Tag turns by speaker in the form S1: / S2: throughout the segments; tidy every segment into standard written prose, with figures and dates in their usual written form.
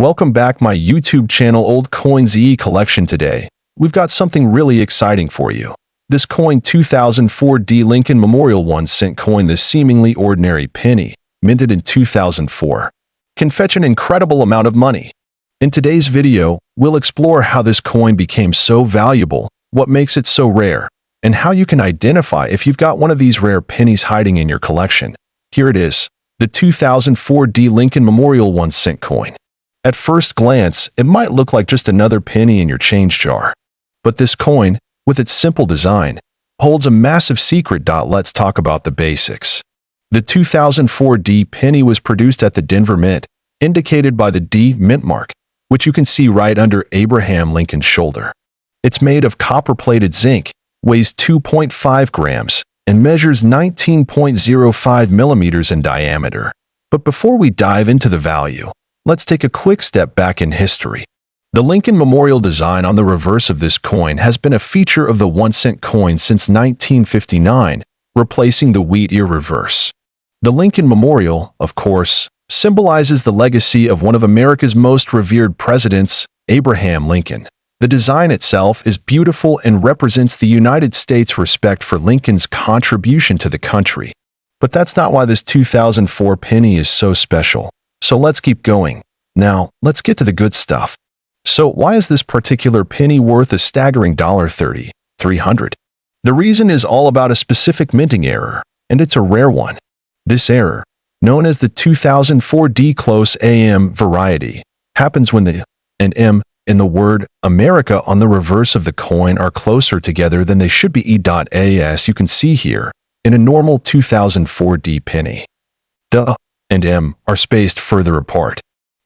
S1: Welcome back my YouTube channel Old Coins Collection. Today, we've got something really exciting for you. This coin 2004 Lincoln Memorial 1-cent coin, this seemingly ordinary penny, minted in 2004, can fetch an incredible amount of money. In today's video, we'll explore how this coin became so valuable, what makes it so rare, and how you can identify if you've got one of these rare pennies hiding in your collection. Here it is, the 2004 Lincoln Memorial 1-cent coin. At first glance, it might look like just another penny in your change jar. But this coin, with its simple design, holds a massive secret. Let's talk about the basics. The 2004 penny was produced at the Denver Mint, indicated by the D mint mark, which you can see right under Abraham Lincoln's shoulder. It's made of copper-plated zinc, weighs 2.5 grams, and measures 19.05 millimeters in diameter. But before we dive into the value, let's take a quick step back in history. The Lincoln Memorial design on the reverse of this coin has been a feature of the 1-cent coin since 1959, replacing the wheat-ear reverse. The Lincoln Memorial, of course, symbolizes the legacy of one of America's most revered presidents, Abraham Lincoln. The design itself is beautiful and represents the United States' respect for Lincoln's contribution to the country. But that's not why this 2004 penny is so special. So let's keep going. Now, let's get to the good stuff. So why is this particular penny worth a staggering $300? The reason is all about a specific minting error, and it's a rare one. This error, known as the 2004 close AM variety, happens when the and M in the word America on the reverse of the coin are closer together than they should be. As you can see here, in a normal 2004 penny, the and M are spaced further apart.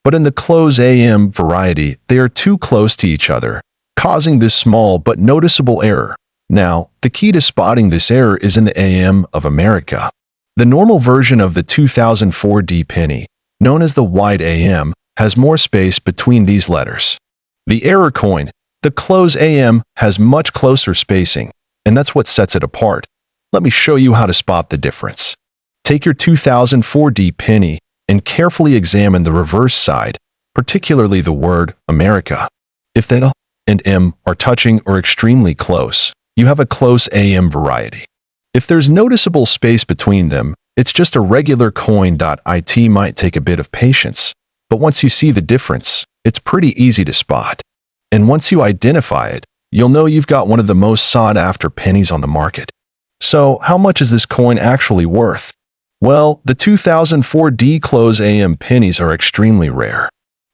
S1: But in the close AM variety, they are too close to each other, causing this small but noticeable error. Now, the key to spotting this error is in the AM of America. The normal version of the 2004 penny, known as the wide AM, has more space between these letters. The error coin, the close AM, has much closer spacing, and that's what sets it apart. Let me show you how to spot the difference. Take your 2004 penny and carefully examine the reverse side, particularly the word America. If the and M are touching or extremely close, you have a close AM variety. If there's noticeable space between them, it's just a regular coin. It might take a bit of patience, but once you see the difference, it's pretty easy to spot. And once you identify it, you'll know you've got one of the most sought-after pennies on the market. So, how much is this coin actually worth? Well, the 2004 close AM pennies are extremely rare.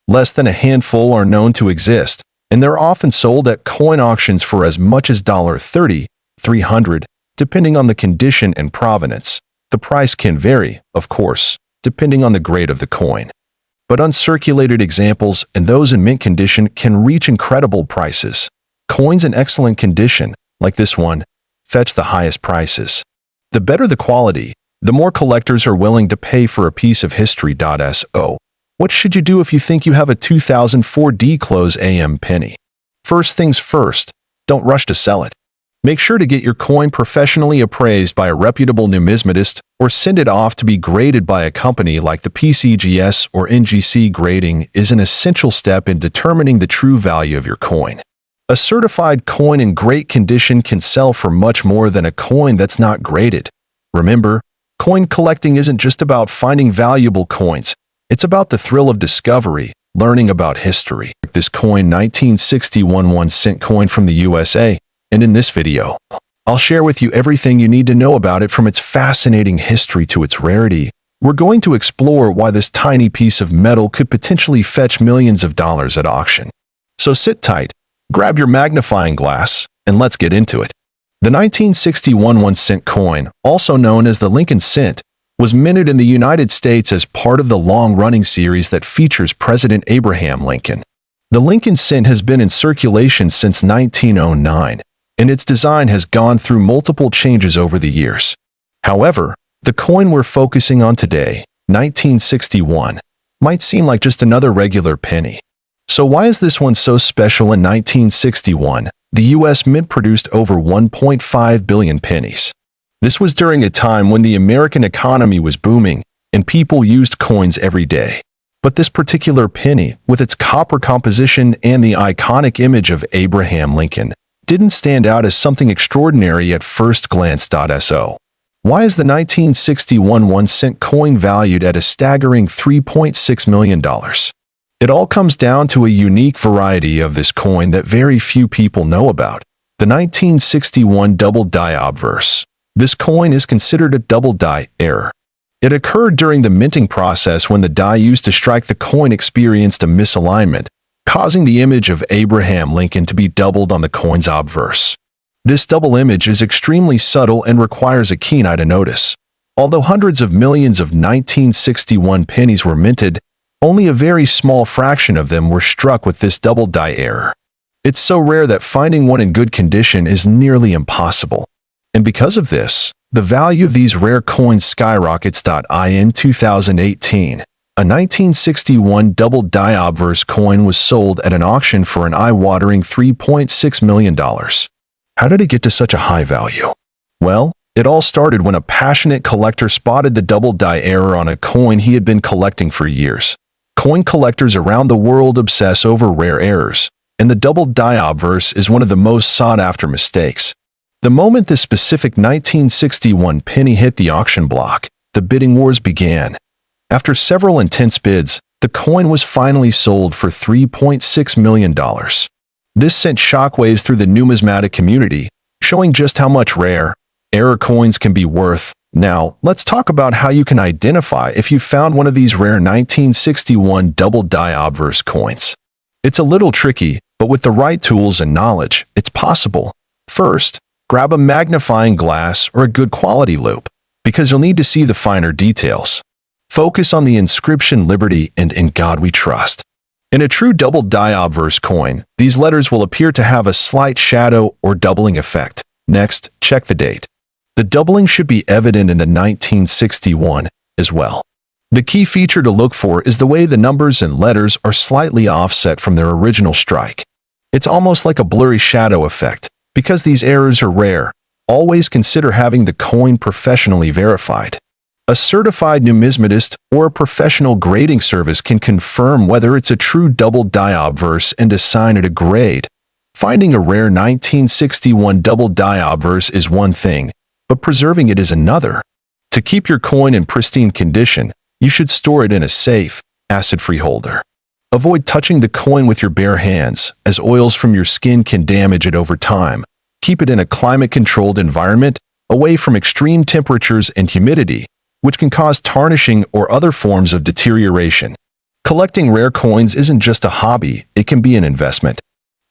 S1: Less than a handful are known to exist, and they're often sold at coin auctions for as much as $30, $300, depending on the condition and provenance. The price can vary, of course, depending on the grade of the coin. But uncirculated examples and those in mint condition can reach incredible prices. Coins in excellent condition, like this one, fetch the highest prices. The better the quality, the more collectors are willing to pay for a piece of history. So, what should you do if you think you have a 2004 close AM penny? First things first, don't rush to sell it. Make sure to get your coin professionally appraised by a reputable numismatist or send it off to be graded by a company like the PCGS or NGC. Grading is an essential step in determining the true value of your coin. A certified coin in great condition can sell for much more than a coin that's not graded. Remember, coin collecting isn't just about finding valuable coins. It's about the thrill of discovery, learning about history. This coin 1961 1-cent coin from the USA, and in this video, I'll share with you everything you need to know about it, from its fascinating history to its rarity. We're going to explore why this tiny piece of metal could potentially fetch millions of dollars at auction. So sit tight, grab your magnifying glass, and let's get into it. The 1961 1-cent coin, also known as the Lincoln cent, was minted in the United States as part of the long-running series that features President Abraham Lincoln. The Lincoln cent has been in circulation since 1909, and its design has gone through multiple changes over the years. However, the coin we're focusing on today, 1961, might seem like just another regular penny. So why is this one so special? In 1961, the U.S. Mint produced over 1.5 billion pennies. This was during a time when the American economy was booming and people used coins every day. But this particular penny, with its copper composition and the iconic image of Abraham Lincoln, didn't stand out as something extraordinary at first glance. So, why is the 1961 1-cent coin valued at a staggering $3.6 million? It all comes down to a unique variety of this coin that very few people know about, the 1961 double die obverse. This coin is considered a double die error. It occurred during the minting process when the die used to strike the coin experienced a misalignment, causing the image of Abraham Lincoln to be doubled on the coin's obverse. This double image is extremely subtle and requires a keen eye to notice. Although hundreds of millions of 1961 pennies were minted, only a very small fraction of them were struck with this double die error. It's so rare that finding one in good condition is nearly impossible. And because of this, the value of these rare coins skyrockets. In 2018, a 1961 double die obverse coin was sold at an auction for an eye-watering $3.6 million. How did it get to such a high value? Well, it all started when a passionate collector spotted the double die error on a coin he had been collecting for years. Coin collectors around the world obsess over rare errors, and the double die obverse is one of the most sought-after mistakes. The moment this specific 1961 penny hit the auction block, the bidding wars began. After several intense bids, the coin was finally sold for $3.6 million. This sent shockwaves through the numismatic community, showing just how much rare error coins can be worth. Now, let's talk about how you can identify if you found one of these rare 1961 double die obverse coins. It's a little tricky, but with the right tools and knowledge, it's possible. First, grab a magnifying glass or a good quality loupe, because you'll need to see the finer details. Focus on the inscription Liberty and In God We Trust. In a true double die obverse coin, these letters will appear to have a slight shadow or doubling effect. Next, check the date. The doubling should be evident in the 1961 as well. The key feature to look for is the way the numbers and letters are slightly offset from their original strike. It's almost like a blurry shadow effect. Because these errors are rare, always consider having the coin professionally verified. A certified numismatist or a professional grading service can confirm whether it's a true double die obverse and assign it a grade. Finding a rare 1961 double die obverse is one thing, but preserving it is another. To keep your coin in pristine condition, you should store it in a safe, acid-free holder. Avoid touching the coin with your bare hands, as oils from your skin can damage it over time. Keep it in a climate-controlled environment, away from extreme temperatures and humidity, which can cause tarnishing or other forms of deterioration. Collecting rare coins isn't just a hobby, it can be an investment.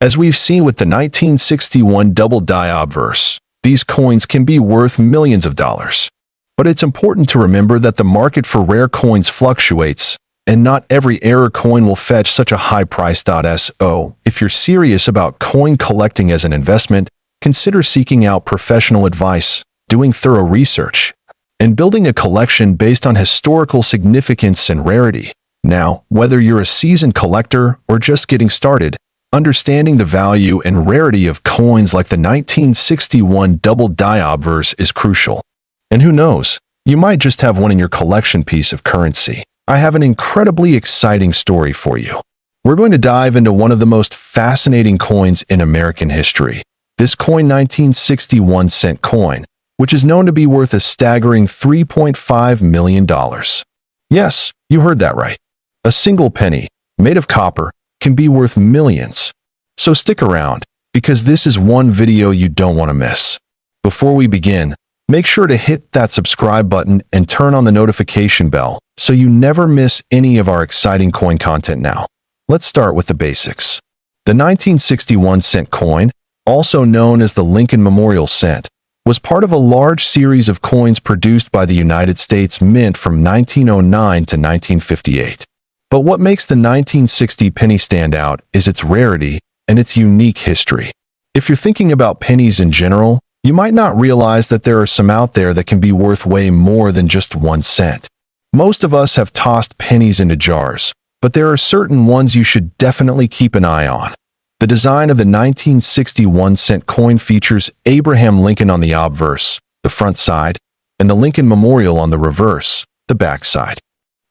S1: As we've seen with the 1961 double die obverse, these coins can be worth millions of dollars. But it's important to remember that the market for rare coins fluctuates, and not every error coin will fetch such a high price. So, if you're serious about coin collecting as an investment, consider seeking out professional advice, doing thorough research, and building a collection based on historical significance and rarity. Now, whether you're a seasoned collector or just getting started, understanding the value and rarity of coins like the 1961 double die obverse is crucial. And who knows, you might just have one in your collection piece of currency. I have an incredibly exciting story for you. We're going to dive into one of the most fascinating coins in American history. This coin 1961 cent coin, which is known to be worth a staggering $3.5 million. Yes, you heard that right. A single penny, made of copper, can be worth millions. So stick around, because this is one video you don't want to miss. Before we begin, make sure to hit that subscribe button and turn on the notification bell so you never miss any of our exciting coin content now. Let's start with the basics. The 1961 cent coin, also known as the Lincoln Memorial Cent, was part of a large series of coins produced by the United States Mint from 1909 to 1958. But what makes the 1960 penny stand out is its rarity and its unique history. If you're thinking about pennies in general, you might not realize that there are some out there that can be worth way more than just 1 cent. Most of us have tossed pennies into jars, but there are certain ones you should definitely keep an eye on. The design of the 1961 cent coin features Abraham Lincoln on the obverse, the front side, and the Lincoln Memorial on the reverse, the back side.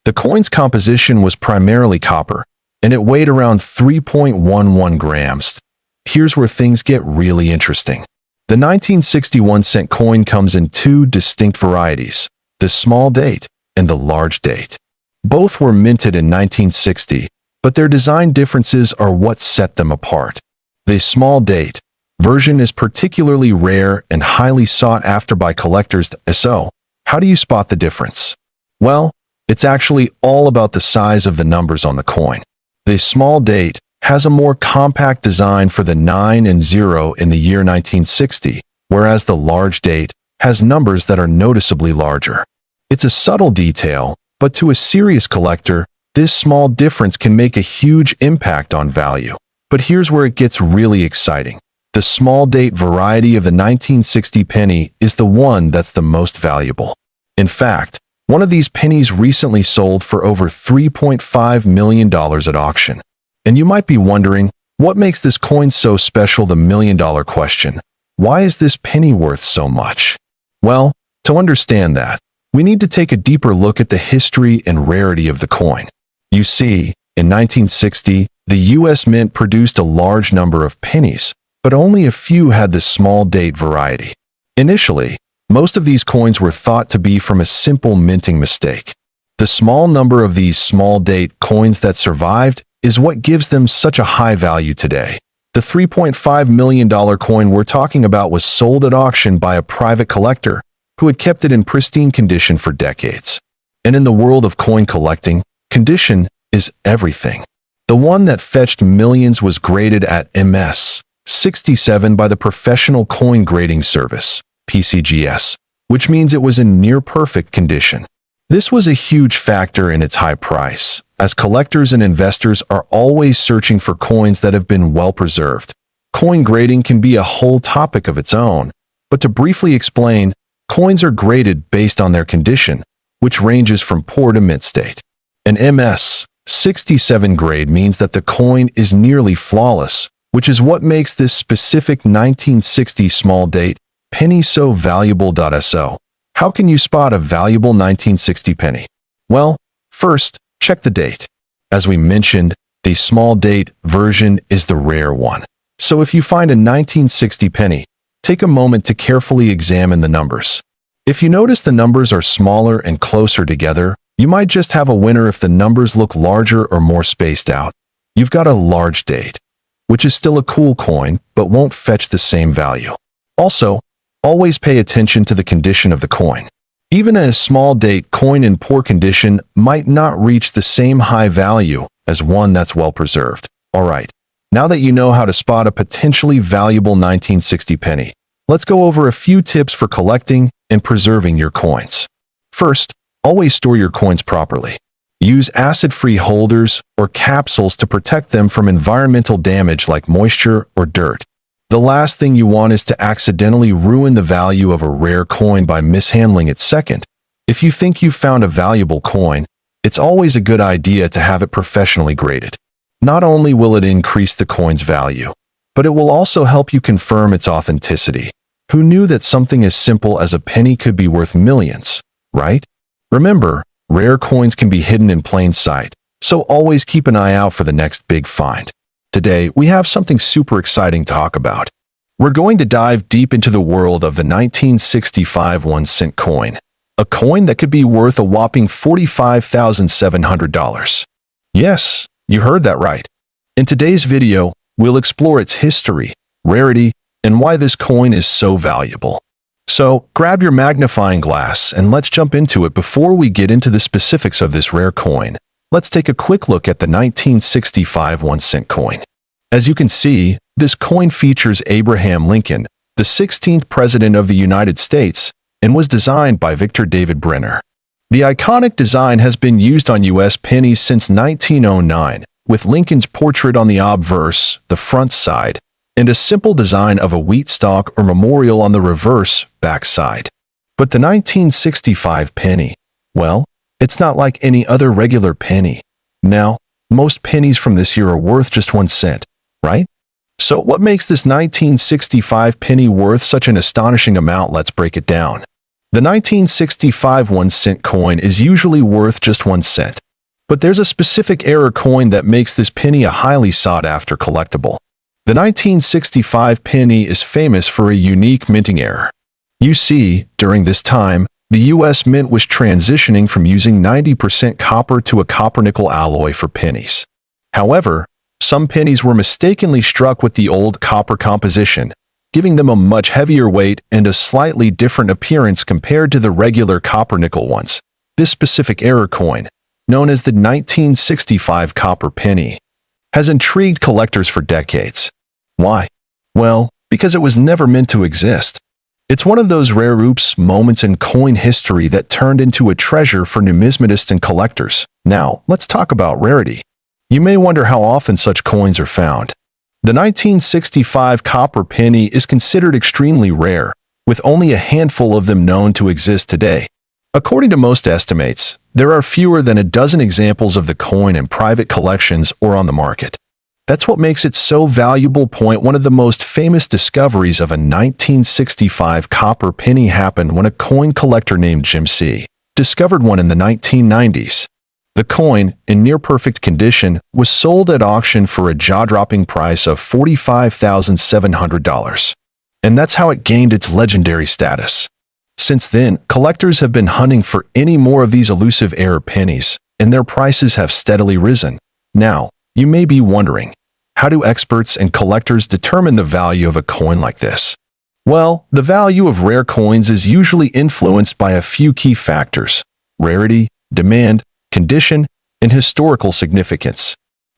S1: The coin's composition was primarily copper, and it weighed around 3.11 grams. Here's where things get really interesting. The 1961-cent coin comes in two distinct varieties, the small date and the large date. Both were minted in 1960, but their design differences are what set them apart. The small date version is particularly rare and highly sought after by collectors. So, how do you spot the difference? Well, it's actually all about the size of the numbers on the coin. The small date has a more compact design for the 9 and 0 in the year 1960, whereas the large date has numbers that are noticeably larger. It's a subtle detail, but to a serious collector, this small difference can make a huge impact on value. But here's where it gets really exciting. The small date variety of the 1960 penny is the one that's the most valuable. In fact, one of these pennies recently sold for over $3.5 million at auction. And you might be wondering, what makes this coin so special? The million-dollar question. Why is this penny worth so much? Well, to understand that, we need to take a deeper look at the history and rarity of the coin. You see, in 1960, the U.S. Mint produced a large number of pennies, but only a few had the small date variety. Initially, most of these coins were thought to be from a simple minting mistake. The small number of these small date coins that survived is what gives them such a high value today. The $3.5 million coin we're talking about was sold at auction by a private collector who had kept it in pristine condition for decades. And in the world of coin collecting, condition is everything. The one that fetched millions was graded at MS 67 by the Professional Coin Grading Service, PCGS, which means it was in near-perfect condition. This was a huge factor in its high price, as collectors and investors are always searching for coins that have been well preserved. Coin grading can be a whole topic of its own, but to briefly explain, coins are graded based on their condition, which ranges from poor to mint state. An MS 67 grade means that the coin is nearly flawless, which is what makes this specific 1960 small date penny so valuable. So, how can you spot a valuable 1960 penny? Well, first, check the date. As we mentioned, the small date version is the rare one. So if you find a 1960 penny, take a moment to carefully examine the numbers. If you notice the numbers are smaller and closer together, you might just have a winner. If the numbers look larger or more spaced out, you've got a large date, which is still a cool coin, but won't fetch the same value. Also, always pay attention to the condition of the coin. Even a small date coin in poor condition might not reach the same high value as one that's well preserved. Alright, now that you know how to spot a potentially valuable 1960 penny, let's go over a few tips for collecting and preserving your coins. First, always store your coins properly. Use acid-free holders or capsules to protect them from environmental damage like moisture or dirt. The last thing you want is to accidentally ruin the value of a rare coin by mishandling it. Second, if you think you've found a valuable coin, it's always a good idea to have it professionally graded. Not only will it increase the coin's value, but it will also help you confirm its authenticity. Who knew that something as simple as a penny could be worth millions, right? Remember, rare coins can be hidden in plain sight, so always keep an eye out for the next big find. Today, we have something super exciting to talk about. We're going to dive deep into the world of the 1965 1-cent coin, a coin that could be worth a whopping $45,700. Yes, you heard that right. In today's video, we'll explore its history, rarity, and why this coin is so valuable. So, grab your magnifying glass and let's jump into it. Before we get into the specifics of this rare coin, let's take a quick look at the 1965 1-cent coin. As you can see, this coin features Abraham Lincoln, the 16th President of the United States, and was designed by Victor David Brenner. The iconic design has been used on U.S. pennies since 1909, with Lincoln's portrait on the obverse, the front side, and a simple design of a wheat stalk or memorial on the reverse, back side. But the 1965 penny, well, it's not like any other regular penny. Now, most pennies from this year are worth just 1 cent, right? So what makes this 1965 penny worth such an astonishing amount? Let's break it down. The 1965 1-cent coin is usually worth just 1 cent. But there's a specific era coin that makes this penny a highly sought-after collectible. The 1965 penny is famous for a unique minting error. You see, during this time, the U.S. Mint was transitioning from using 90% copper to a copper-nickel alloy for pennies. However, some pennies were mistakenly struck with the old copper composition, giving them a much heavier weight and a slightly different appearance compared to the regular copper-nickel ones. This specific error coin, known as the 1965 copper penny, has intrigued collectors for decades. Why? Well, because it was never meant to exist. It's one of those rare oops moments in coin history that turned into a treasure for numismatists and collectors. Now, let's talk about rarity. You may wonder how often such coins are found. The 1965 copper penny is considered extremely rare, with only a handful of them known to exist today. According to most estimates, there are fewer than a dozen examples of the coin in private collections or on the market. That's what makes it so valuable. One of the most famous discoveries of a 1965 copper penny happened when a coin collector named Jim C. discovered one in the 1990s. The coin, in near-perfect condition, was sold at auction for a jaw-dropping price of $45,700. And that's how it gained its legendary status. Since then, collectors have been hunting for any more of these elusive error pennies, and their prices have steadily risen. Now, you may be wondering, how do experts and collectors determine the value of a coin like this? Well, the value of rare coins is usually influenced by a few key factors: rarity, demand, condition, and historical significance.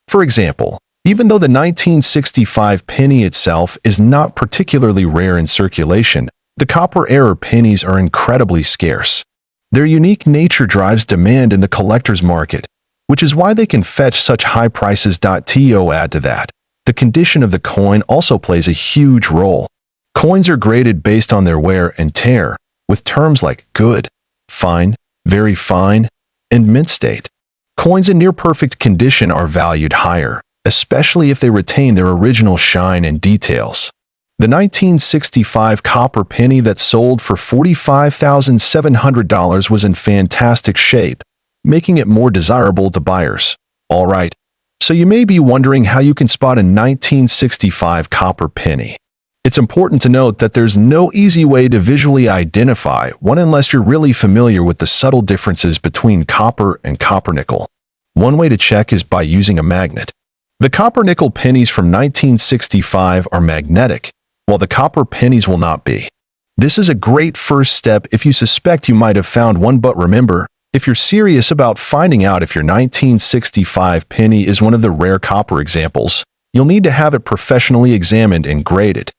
S1: For example, even though the 1965 penny itself is not particularly rare in circulation, the copper error pennies are incredibly scarce. Their unique nature drives demand in the collector's market, which is why they can fetch such high prices. To add to that, the condition of the coin also plays a huge role. Coins are graded based on their wear and tear, with terms like good, fine, very fine, and mint state. Coins in near-perfect condition are valued higher, especially if they retain their original shine and details. The 1965 copper penny that sold for $45,700 was in fantastic shape, making it more desirable to buyers. Alright, so you may be wondering how you can spot a 1965 copper penny. It's important to note that there's no easy way to visually identify one unless you're really familiar with the subtle differences between copper and copper-nickel. One way to check is by using a magnet. The copper-nickel pennies from 1965 are magnetic, while the copper pennies will not be. This is a great first step if you suspect you might have found one, but remember, if you're serious about finding out if your 1965 penny is one of the rare copper examples, you'll need to have it professionally examined and graded.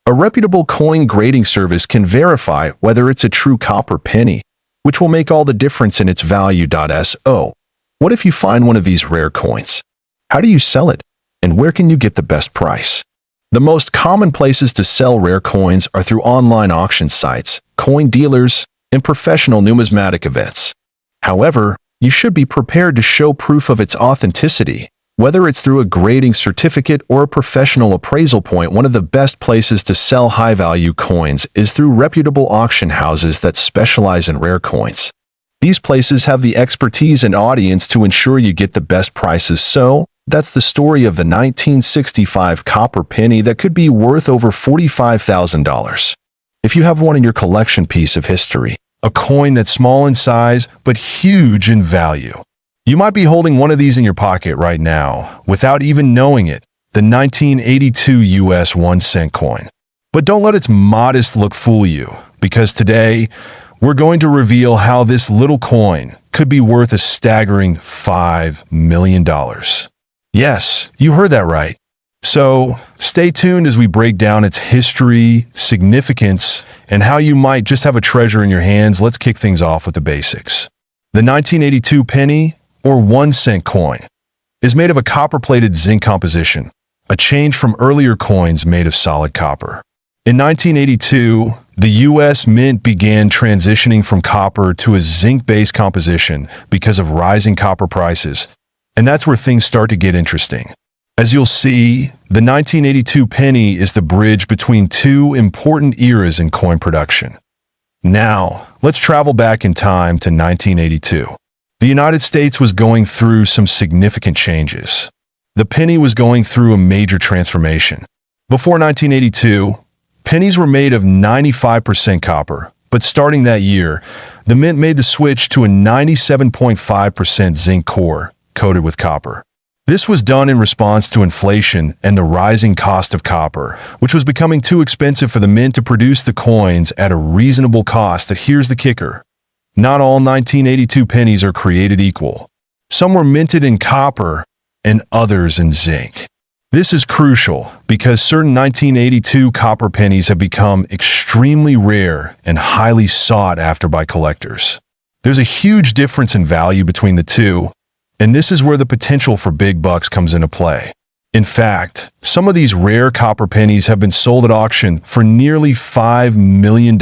S1: A reputable coin grading service can verify whether it's a true copper penny, which will make all the difference in its value. So, what if you find one of these rare coins? How do you sell it? And where can you get the best price? The most common places to sell rare coins are through online auction sites, coin dealers, and professional numismatic events. However, you should be prepared to show proof of its authenticity, whether it's through a grading certificate or a professional appraisal. One of the best places to sell high-value coins is through reputable auction houses that specialize in rare coins. These places have the expertise and audience to ensure you get the best prices. So, that's the story of the 1965 copper penny that could be worth over $45,000. If you have one in your collection, piece of history, a coin that's small in size but huge in value. You might be holding one of these in your pocket right now without even knowing it, the 1982 US 1-cent coin. But don't let its modest look fool you, because today we're going to reveal how this little coin could be worth a staggering $5 million. Yes, you heard that right. So, stay tuned as we break down its history, significance, and how you might just have a treasure in your hands. Let's kick things off with the basics. The 1982 penny, or 1-cent coin, is made of a copper-plated zinc composition, a change from earlier coins made of solid copper. In 1982, the U.S. Mint began transitioning from copper to a zinc-based composition because of rising copper prices. And that's where things start to get interesting. As you'll see, the 1982 penny is the bridge between two important eras in coin production. Now, let's travel back in time to 1982. The United States was going through some significant changes. The penny was going through a major transformation. Before 1982, pennies were made of 95% copper, but starting that year, the mint made the switch to a 97.5% zinc core coated with copper. This was done in response to inflation and the rising cost of copper, which was becoming too expensive for the mint to produce the coins at a reasonable cost. And here's the kicker. Not all 1982 pennies are created equal. Some were minted in copper and others in zinc. This is crucial because certain 1982 copper pennies have become extremely rare and highly sought after by collectors. There's a huge difference in value between the two, and this is where the potential for big bucks comes into play. In fact, some of these rare copper pennies have been sold at auction for nearly $5 million.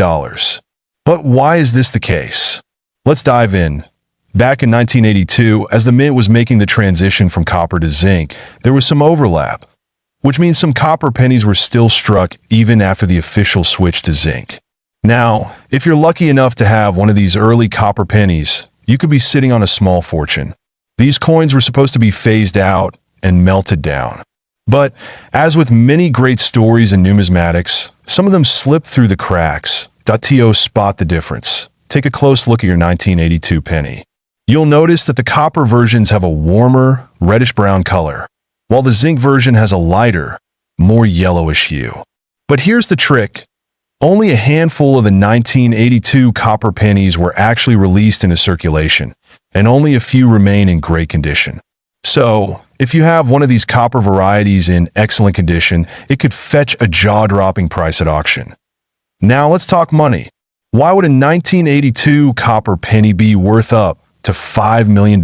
S1: But why is this the case? Let's dive in. Back in 1982, as the mint was making the transition from copper to zinc, there was some overlap, which means some copper pennies were still struck even after the official switch to zinc. Now, if you're lucky enough to have one of these early copper pennies, you could be sitting on a small fortune. These coins were supposed to be phased out and melted down. But, as with many great stories in numismatics, some of them slip through the cracks. To spot the difference, take a close look at your 1982 penny. You'll notice that the copper versions have a warmer, reddish-brown color, while the zinc version has a lighter, more yellowish hue. But here's the trick. Only a handful of the 1982 copper pennies were actually released into circulation, and only a few remain in great condition. So, if you have one of these copper varieties in excellent condition, it could fetch a jaw-dropping price at auction. Now let's talk money. Why would a 1982 copper penny be worth up to $5 million?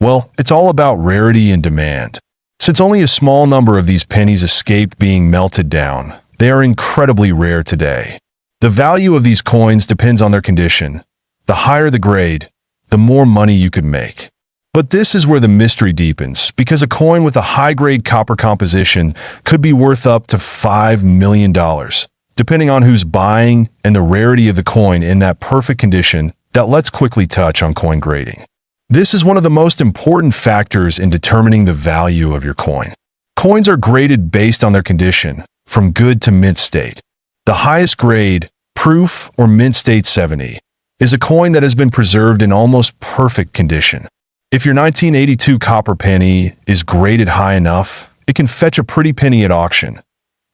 S1: Well, it's all about rarity and demand. Since only a small number of these pennies escaped being melted down, they are incredibly rare today. The value of these coins depends on their condition. The higher the grade, the more money you could make. But this is where the mystery deepens, because a coin with a high-grade copper composition could be worth up to $5 million, depending on who's buying and the rarity of the coin in that perfect condition. Let's quickly touch on coin grading. This is one of the most important factors in determining the value of your coin. Coins are graded based on their condition, from good to mint state. The highest grade, proof or mint state 70, is a coin that has been preserved in almost perfect condition. If your 1982 copper penny is graded high enough, it can fetch a pretty penny at auction.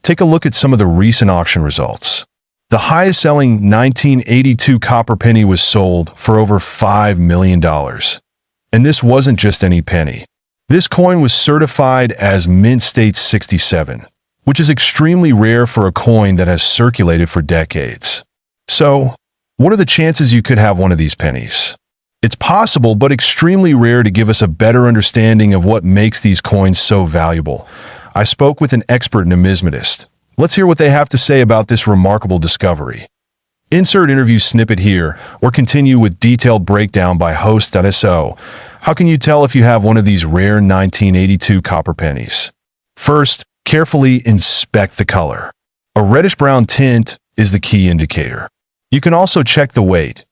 S1: Take a look at some of the recent auction results. The highest-selling 1982 copper penny was sold for over $5 million. And this wasn't just any penny. This coin was certified as Mint State 67, which is extremely rare for a coin that has circulated for decades. So, what are the chances you could have one of these pennies? It's possible, but extremely rare. To give us a better understanding of what makes these coins so valuable, I spoke with an expert numismatist. Let's hear what they have to say about this remarkable discovery. Insert interview snippet here, or continue with detailed breakdown by host.so. How can you tell if you have one of these rare 1982 copper pennies? First, carefully inspect the color. A reddish-brown tint is the key indicator. You can also check the weight.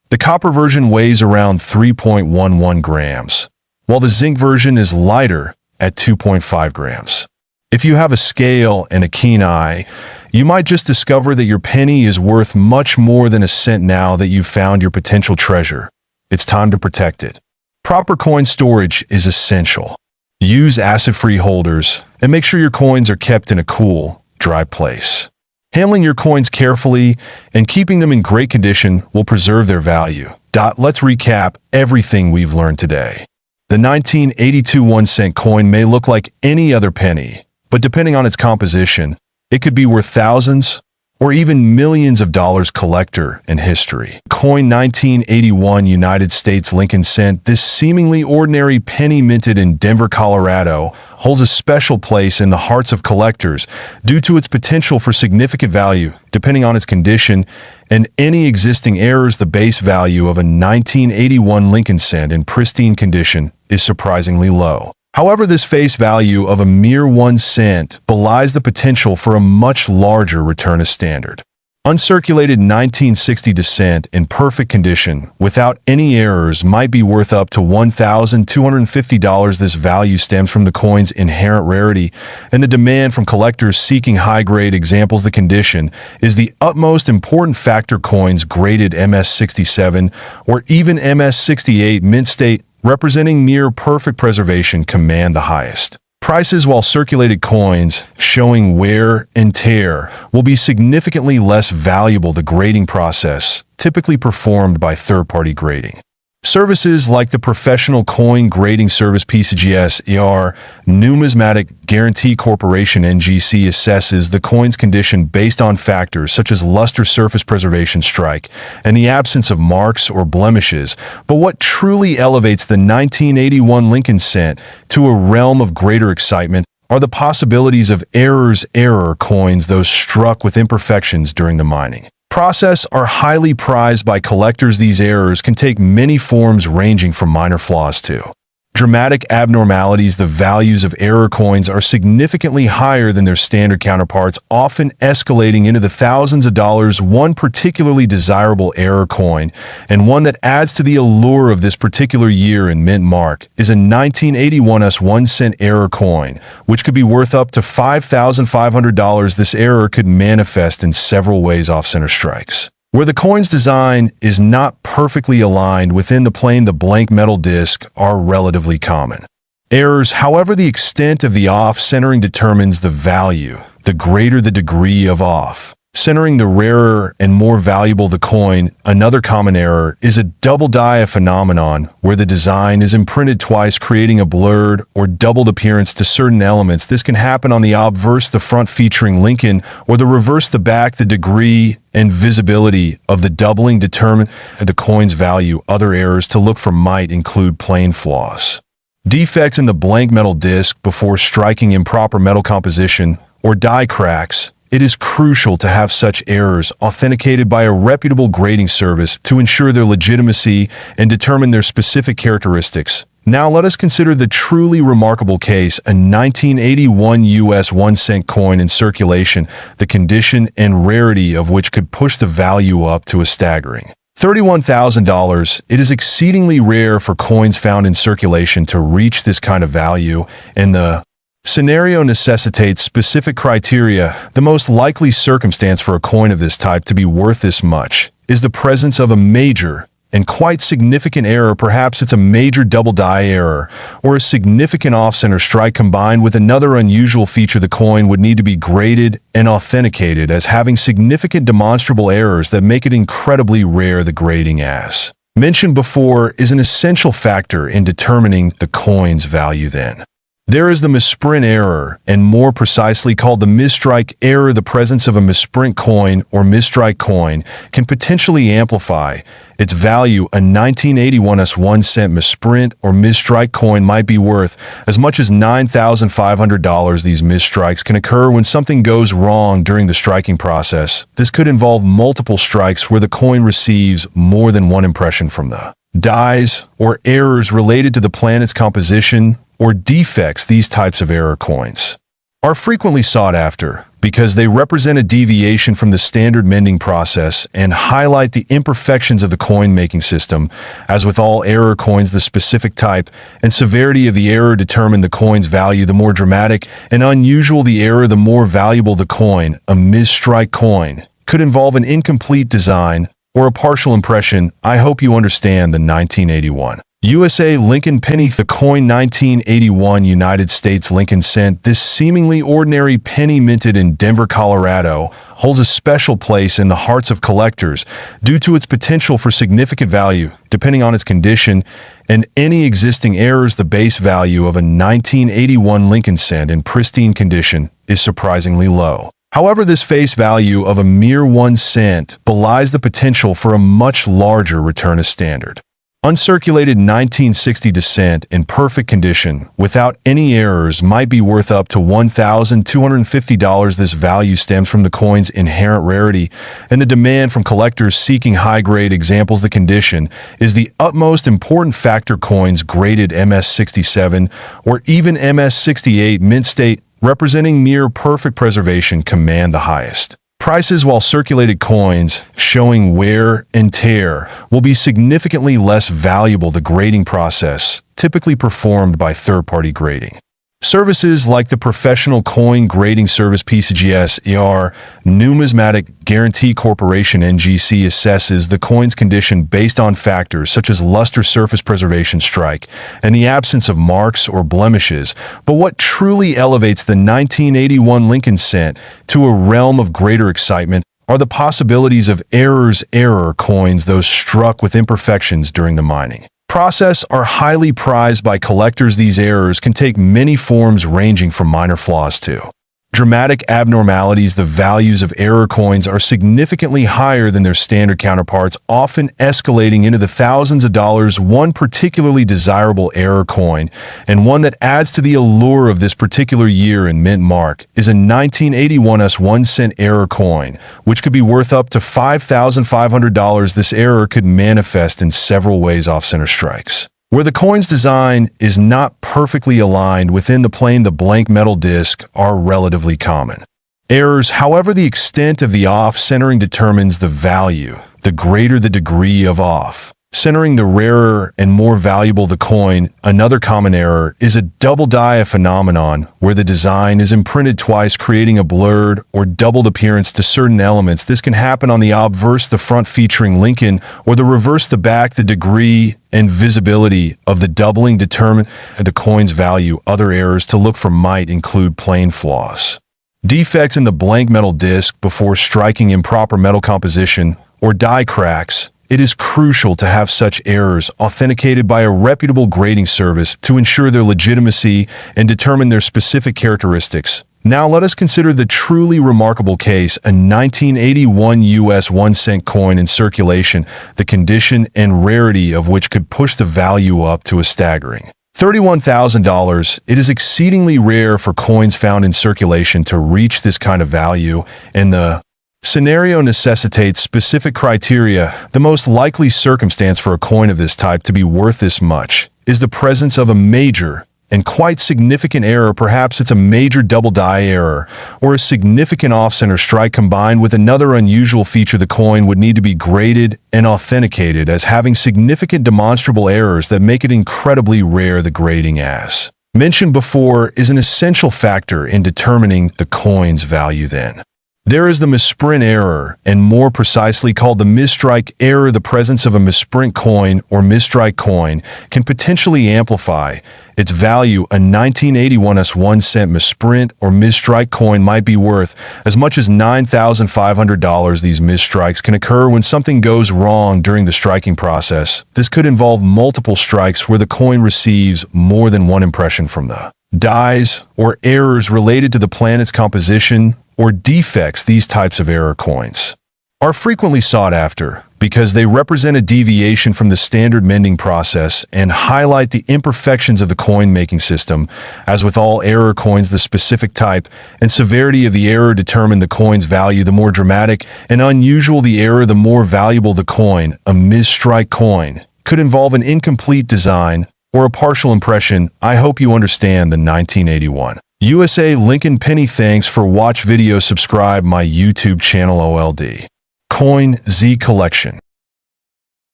S1: The copper version weighs around 3.11 grams, while the zinc version is lighter at 2.5 grams. If you have a scale and a keen eye, you might just discover that your penny is worth much more than a cent. Now that you've found your potential treasure, it's time to protect it. Proper coin storage is essential. Use acid-free holders and make sure your coins are kept in a cool, dry place. Handling your coins carefully and keeping them in great condition will preserve their value. Let's recap everything we've learned today. The 1982 1-cent coin may look like any other penny, but depending on its composition, it could be worth thousands or even millions of dollars. Collector and history. Coin 1981 United States Lincoln cent. This seemingly ordinary penny minted in Denver, Colorado, holds a special place in the hearts of collectors due to its potential for significant value, depending on its condition and any existing errors. The base value of a 1981 Lincoln cent in pristine condition is surprisingly low. However, this face value of a mere 1 cent belies the potential for a much larger return as standard. Uncirculated 1960 descent in perfect condition, without any errors, might be worth up to $1,250. This value stems from the coin's inherent rarity and the demand from collectors seeking high-grade examples. The condition is the utmost important factor. Coins graded MS67 or even MS68 mint state, representing near perfect preservation, command the highest prices, while circulated coins showing wear and tear will be significantly less valuable. The grading process, typically performed by third-party grading services like the Professional Coin Grading Service PCGS, Numismatic Guarantee Corporation (NGC), assesses the coin's condition based on factors such as luster, surface preservation, strike, and the absence of marks or blemishes. But what truly elevates the 1981 Lincoln cent to a realm of greater excitement are the possibilities of error coins, those struck with imperfections during the mining process, are highly prized by collectors. These errors can take many forms, ranging from minor flaws to dramatic abnormalities. The values of error coins are significantly higher than their standard counterparts, often escalating into the thousands of dollars. One particularly desirable error coin, and one that adds to the allure of this particular year in mint mark, is a 1981's 1 cent error coin, which could be worth up to $5,500. This error could manifest in several ways: off-center strikes, where the coin's design is not perfectly aligned within the plane. The blank metal disc are relatively common errors. However, the extent of the off-centering determines the value. The greater the degree of off-centering, the rarer and more valuable the coin. Another common error is a double die, a phenomenon where the design is imprinted twice, creating a blurred or doubled appearance to certain elements. This can happen on the obverse, the front featuring Lincoln, or the reverse, the back. The degree and visibility of the doubling determine the coin's value. Other errors to look for might include plane flaws, defects in the blank metal disc before striking, improper metal composition, or die cracks. It is crucial to have such errors authenticated by a reputable grading service to ensure their legitimacy and determine their specific characteristics. Now let us consider the truly remarkable case, a 1981 US 1 cent coin in circulation, the condition and rarity of which could push the value up to a staggering $31,000. It is exceedingly rare for coins found in circulation to reach this kind of value, and the scenario necessitates specific criteria. The most likely circumstance for a coin of this type to be worth this much is the presence of a major and quite significant error. Perhaps it's a major double die error or a significant off-center strike combined with another unusual feature. The coin would need to be graded and authenticated as having significant demonstrable errors that make it incredibly rare. The grading, as mentioned before, is an essential factor in determining the coin's value. Then there is the misprint error, and more precisely called the misstrike error. The presence of a misprint coin or misstrike coin can potentially amplify its value. A 1981's 1 cent misprint or misstrike coin might be worth as much as $9,500. These misstrikes can occur when something goes wrong during the striking process. This could involve multiple strikes where the coin receives more than one impression from the dies, or errors related to the planet's composition or defects. These types of error coins are frequently sought after because they represent a deviation from the standard mending process and highlight the imperfections of the coin-making system. As with all error coins, the specific type and severity of the error determine the coin's value. The more dramatic and unusual the error, the more valuable the coin. A misstrike coin could involve an incomplete design or a partial impression. I hope you understand the 1981 USA Lincoln penny. The coin 1981 United States Lincoln cent, this seemingly ordinary penny minted in Denver, Colorado, holds a special place in the hearts of collectors due to its potential for significant value. Depending on its condition and any existing errors, the base value of a 1981 Lincoln cent in pristine condition is surprisingly low. However, this face value of a mere 1 cent belies the potential for a much larger return as standard. Uncirculated 1960 descent in perfect condition, without any errors, might be worth up to $1,250. This value stems from the coin's inherent rarity and the demand from collectors seeking high-grade examples. The condition is the utmost important factor. Coins graded MS67 or even MS68 mint state, representing near perfect preservation, command the highest Prices, while circulated coins showing wear and tear will be significantly less valuable. The grading process, typically performed by third-party grading services like the professional coin grading service PCGS or Numismatic Guarantee Corporation (NGC), assesses the coin's condition based on factors such as luster, surface preservation, strike, and the absence of marks or blemishes. But what truly elevates the 1981 Lincoln cent to a realm of greater excitement are the possibilities of error coins, those struck with imperfections during the mining process, are highly prized by collectors. These errors can take many forms, ranging from minor flaws to dramatic abnormalities. The values of error coins are significantly higher than their standard counterparts, often escalating into the thousands of dollars. One particularly desirable error coin, and one that adds to the allure of this particular year and mint mark, is a 1981's 1-cent error coin, which could be worth up to $5,500. This error could manifest in several ways: off-center strikes, where the coin's design is not perfectly aligned within the plane, the blank metal disc, are relatively common. Errors, however, the extent of the off-centering determines the value. The greater the degree of off-centering, the rarer and more valuable the coin. Another common error is a double die, a phenomenon where the design is imprinted twice, creating a blurred or doubled appearance to certain elements. This can happen on the obverse, the front featuring Lincoln, or the reverse, the back. The degree and visibility of the doubling determine the coin's value. Other errors to look for might include plane flaws, defects in the blank metal disc before striking, improper metal composition, or die cracks. It is crucial to have such errors authenticated by a reputable grading service to ensure their legitimacy and determine their specific characteristics. Now let us consider the truly remarkable case, a 1981 US 1-cent coin in circulation, the condition and rarity of which could push the value up to a staggering $31,000. It is exceedingly rare for coins found in circulation to reach this kind of value, and the scenario necessitates specific criteria. The most likely circumstance for a coin of this type to be worth this much is the presence of a major and quite significant error. Perhaps it's a major double die error or a significant off-center strike combined with another unusual feature. The coin would need to be graded and authenticated as having significant demonstrable errors that make it incredibly rare. The grading, as mentioned before, is an essential factor in determining the coin's value. Then there is the misprint error, and more precisely called the misstrike error. The presence of a misprint coin or misstrike coin can potentially amplify its value. A 1981's 1-cent misprint or misstrike coin might be worth as much as $9,500. These misstrikes can occur when something goes wrong during the striking process. This could involve multiple strikes where the coin receives more than one impression from the dies, or errors related to the planet's composition or defects. These types of error coins are frequently sought after because they represent a deviation from the standard mending process and highlight the imperfections of the coin-making system. As with all error coins, the specific type and severity of the error determine the coin's value. The more dramatic and unusual the error, the more valuable the coin. A misstrike coin could involve an incomplete design or a partial impression. I hope you understand the 1981 USA Lincoln penny. Thanks for watch video. Subscribe my YouTube channel OLD Coin Z Collection.